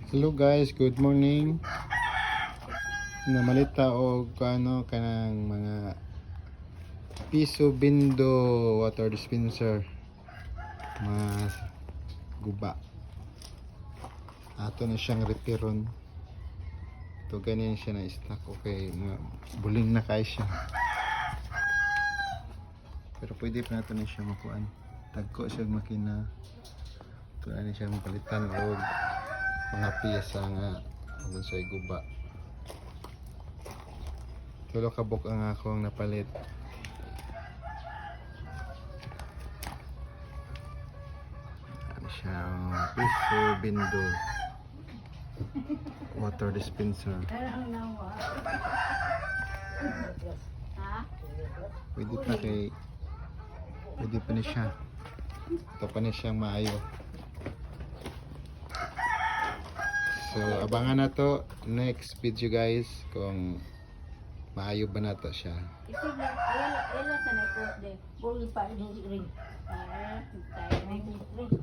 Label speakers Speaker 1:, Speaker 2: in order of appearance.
Speaker 1: Hello guys, good morning. Namalita og kano kanang mga piso bindo water dispenser. Mga guba. Ato na siyang reparon. To ganyan siya na stock. Okay, buling na kay siya. Pero pwede pa nato na siya makuan. Tagko siya makina. Ito na siya mapalitan og mga piyesa nga kung sa'y guba. Tulo kabok ang akong napalit. Ano siya, piso bindo water dispenser. Pwede pa ni siya. Ito pa ni siyang maayo. So abangan na to next video guys kung maayo ba na to siya.